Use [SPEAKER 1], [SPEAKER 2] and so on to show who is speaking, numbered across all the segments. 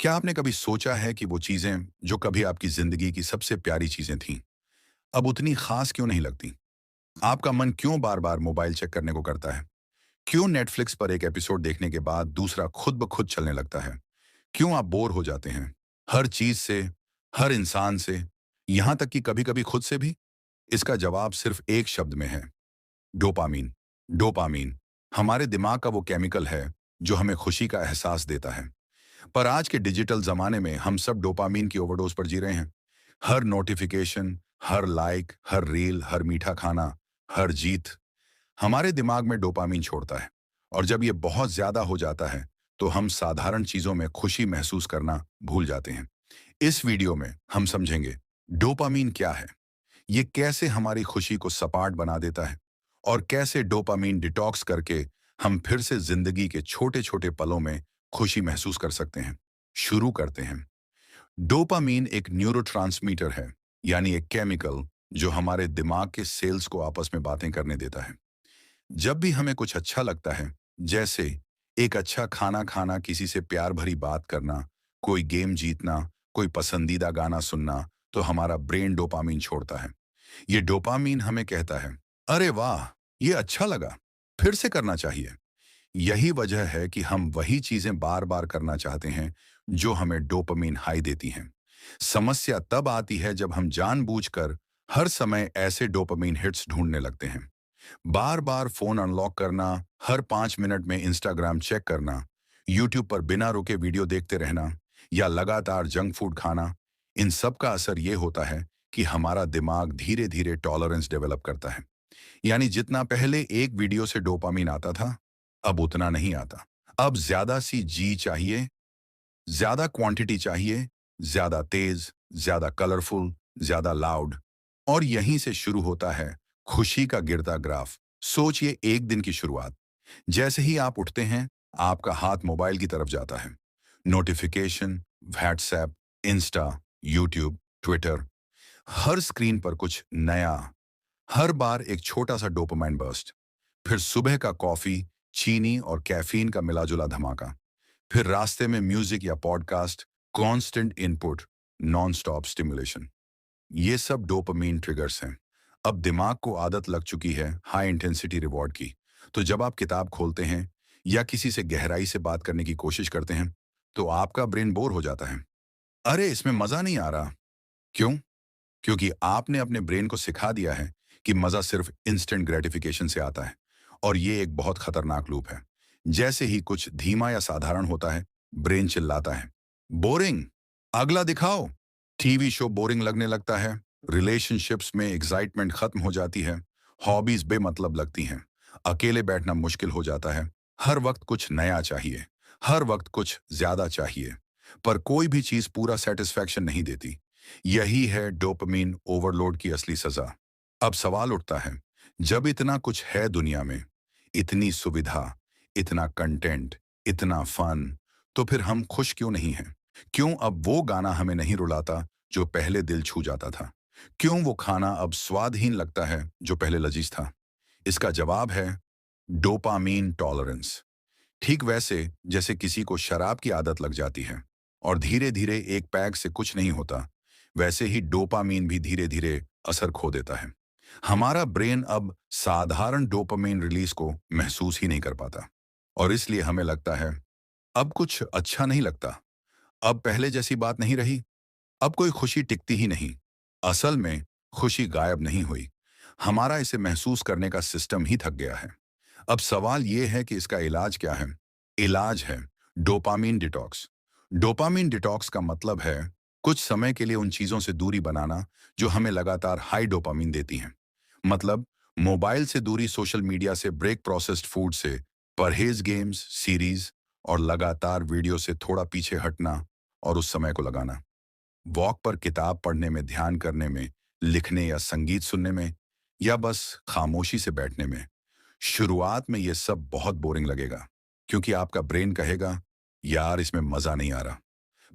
[SPEAKER 1] क्या आपने कभी सोचा है कि वो चीजें जो कभी आपकी जिंदगी की सबसे प्यारी चीजें थीं, अब उतनी खास क्यों नहीं लगती? आपका मन क्यों बार बार मोबाइल चेक करने को करता है? क्यों नेटफ्लिक्स पर एक एपिसोड देखने के बाद दूसरा खुद ब खुद चलने लगता है? क्यों आप बोर हो जाते हैं हर चीज से, हर इंसान से, यहां तक कि कभी कभी खुद से भी? इसका जवाब सिर्फ एक शब्द में है: डोपामीन। डोपामीन हमारे दिमाग का वो केमिकल है जो हमें खुशी का एहसास देता है। पर आज के डिजिटल जमाने में हम सब डोपामीन की ओवरडोज पर जी रहे हैं। हर नोटिफिकेशन, हर लाइक, हर रील, हर मीठा खाना, हर जीत हमारे दिमाग में डोपामीन छोड़ता है। और जब ये बहुत ज्यादा हो जाता है तो हम साधारण चीजों में खुशी महसूस करना भूल जाते हैं। इस वीडियो में हम समझेंगे डोपामीन क्या है, ये कैसे हमारी खुशी को सपाट बना देता है, और कैसे डोपामीन डिटॉक्स करके हम फिर से जिंदगी के छोटे छोटे पलों में खुशी महसूस कर सकते हैं। शुरू करते हैं। डोपामीन एक न्यूरोट्रांसमीटर है, यानी एक केमिकल जो हमारे दिमाग के सेल्स को आपस में बातें करने देता है। जब भी हमें कुछ अच्छा लगता है, जैसे एक अच्छा खाना खाना, किसी से प्यार भरी बात करना, कोई गेम जीतना, कोई पसंदीदा गाना सुनना, तो हमारा ब्रेन डोपामीन छोड़ता है। ये डोपामीन हमें कहता है, अरे वाह, ये अच्छा लगा, फिर से करना चाहिए। यही वजह है कि हम वही चीजें बार बार करना चाहते हैं जो हमें डोपामीन हाई देती हैं। समस्या तब आती है जब हम जानबूझकर हर समय ऐसे डोपामीन हिट्स ढूंढने लगते हैं। बार बार फोन अनलॉक करना, हर 5 मिनट में इंस्टाग्राम चेक करना, यूट्यूब पर बिना रुके वीडियो देखते रहना, या लगातार जंक फूड खाना, इन सब का असर ये होता है कि हमारा दिमाग धीरे धीरे टॉलरेंस डेवलप करता है। यानी जितना पहले एक वीडियो से डोपामीन आता था, अब उतना नहीं आता। अब ज्यादा सी जी चाहिए, ज्यादा क्वांटिटी चाहिए, ज्यादा तेज, ज्यादा कलरफुल, ज्यादा लाउड। और यहीं से शुरू होता है खुशी का गिरता ग्राफ। सोचिए एक दिन की शुरुआत। जैसे ही आप उठते हैं, आपका हाथ मोबाइल की तरफ जाता है। Notification, WhatsApp, Insta, YouTube, Twitter, हर स्क्रीन पर कुछ नया। हर बार एक छोटा सा डोपामाइन बर्स्ट। फिर सुबह का कॉफी, चीनी और कैफीन का मिला-जुला धमाका। फिर रास्ते में म्यूजिक या podcast, constant input, non stop stimulation. ये सब डोपामीन ट्रिगर्स हैं। अब दिमाग को आदत लग चुकी है हाई इंटेंसिटी रिवॉर्ड की। तो जब आप किताब खोलते हैं या किसी से गहराई से बात करने की कोशिश करते हैं, तो आपका ब्रेन बोर हो जाता है। अरे, इसमें मजा नहीं आ रहा। क्यों? क्योंकि आपने अपने ब्रेन को सिखा दिया है कि मजा सिर्फ इंस्टेंट ग्रेटिफिकेशन से आता है। और ये एक बहुत खतरनाक लूप है। जैसे ही कुछ धीमा या साधारण होता है, ब्रेन चिल्लाता है, बोरिंग, अगला दिखाओ। टीवी शो बोरिंग लगने लगता है, रिलेशनशिप्स में एक्साइटमेंट खत्म हो जाती है, हॉबीज बेमतलब लगती हैं, अकेले बैठना मुश्किल हो जाता है। हर वक्त कुछ नया चाहिए, हर वक्त कुछ ज्यादा चाहिए। पर कोई भी चीज पूरा सेटिस्फैक्शन नहीं देती। यही है डोपामीन ओवरलोड की असली सजा। अब सवाल उठता है, जब इतना कुछ है दुनिया में, इतनी सुविधा, इतना कंटेंट, इतना फन, तो फिर हम खुश क्यों नहीं हैं? क्यों अब वो गाना हमें नहीं रुलाता जो पहले दिल छू जाता था? क्यों वो खाना अब स्वादहीन लगता है जो पहले लजीज था? इसका जवाब है डोपामीन टॉलरेंस। ठीक वैसे जैसे किसी को शराब की आदत लग जाती है और धीरे धीरे एक पैक से कुछ नहीं होता, वैसे ही डोपामीन भी धीरे धीरे असर खो देता है। हमारा ब्रेन अब साधारण डोपामीन रिलीज को महसूस ही नहीं कर पाता। और इसलिए हमें लगता है अब कुछ अच्छा नहीं लगता, अब पहले जैसी बात नहीं रही, अब कोई खुशी टिकती ही नहीं। असल में खुशी गायब नहीं हुई, हमारा इसे महसूस करने का सिस्टम ही थक गया है। अब सवाल यह है कि इसका इलाज क्या है? इलाज है डोपामीन डिटॉक्स। डोपामीन डिटॉक्स का मतलब है कुछ समय के लिए उन चीजों से दूरी बनाना जो हमें लगातार हाई डोपामीन देती हैं। मतलब मोबाइल से दूरी, सोशल मीडिया से ब्रेक, प्रोसेस्ड फूड से परहेज, गेम्स, सीरीज और लगातार वीडियो से थोड़ा पीछे हटना और उस समय को लगाना। वॉक पर किताब पढ़ने में, ध्यान करने में, लिखने या संगीत सुनने में, या बस खामोशी से बैठने में। शुरुआत में ये सब बहुत बोरिंग लगेगा, क्योंकि आपका ब्रेन कहेगा, यार इसमें मजा नहीं आ रहा।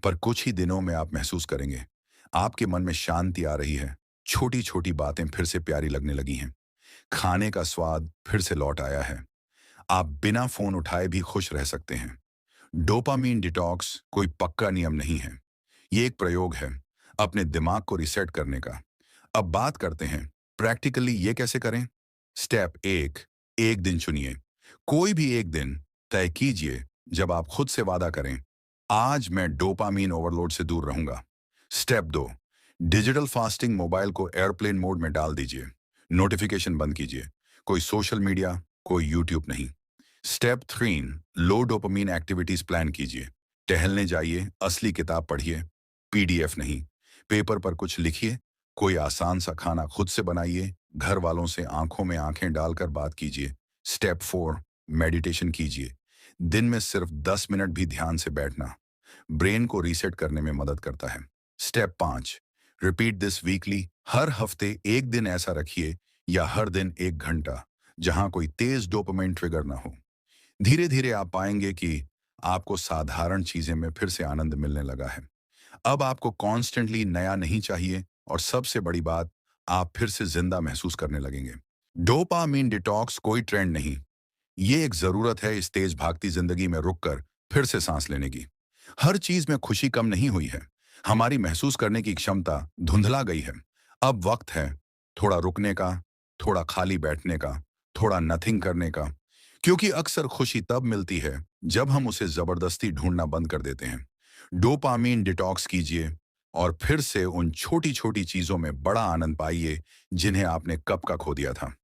[SPEAKER 1] पर कुछ ही दिनों में आप महसूस करेंगे, आपके मन में शांति आ रही है, छोटी छोटी बातें फिर से प्यारी लगने लगी हैं, खाने का स्वाद फिर से लौट आया है, आप बिना फोन उठाए भी खुश रह सकते हैं। डोपामीन डिटॉक्स कोई पक्का नियम नहीं है। ये एक प्रयोग है अपने दिमाग को रिसेट करने का। अब बात करते हैं प्रैक्टिकली ये कैसे करें। स्टेप एक, एक दिन चुनिए। कोई भी एक दिन तय कीजिए जब आप खुद से वादा करें, आज मैं डोपामीन ओवरलोड से दूर रहूंगा। स्टेप दो, डिजिटल फास्टिंग। मोबाइल को एयरप्लेन मोड में डाल दीजिए, नोटिफिकेशन बंद कीजिए, कोई सोशल मीडिया, कोई यूट्यूब नहीं। स्टेप थ्री, लो डोपामीन एक्टिविटीज प्लान कीजिए। टहलने जाइए, असली किताब पढ़िए, पीडीएफ नहीं। पेपर पर कुछ लिखिए, कोई आसान सा खाना खुद से बनाइए, घर वालों से आंखों में आंखें डालकर बात कीजिए। स्टेप फोर, मेडिटेशन कीजिए। दिन में सिर्फ 10 मिनट भी ध्यान से बैठना ब्रेन को रीसेट करने में मदद करता है। स्टेप पाँच, रिपीट दिस वीकली। हर हफ्ते एक दिन ऐसा रखिए या हर दिन 1 घंटा जहां कोई तेज डोपामाइन ट्रिगर ना हो। धीरे धीरे आप पाएंगे कि आपको साधारण चीजें में फिर से आनंद मिलने लगा है। अब आपको कॉन्स्टेंटली नया नहीं चाहिए और सबसे बड़ी बात, आप फिर से जिंदा महसूस करने लगेंगे। डोपामीन डिटॉक्स कोई ट्रेंड नहीं, ये एक जरूरत है इस तेज भागती जिंदगी में रुककर फिर से सांस लेने की। हर चीज में खुशी कम नहीं हुई है, हमारी महसूस करने की क्षमता धुंधला गई है। अब वक्त है थोड़ा रुकने का, थोड़ा खाली बैठने का, थोड़ा नथिंग करने का। क्योंकि अक्सर खुशी तब मिलती है जब हम उसे जबरदस्ती ढूंढना बंद कर देते हैं। डोपामीन डिटॉक्स कीजिए और फिर से उन छोटी छोटी चीजों में बड़ा आनंद पाइए जिन्हें आपने कब का खो दिया था।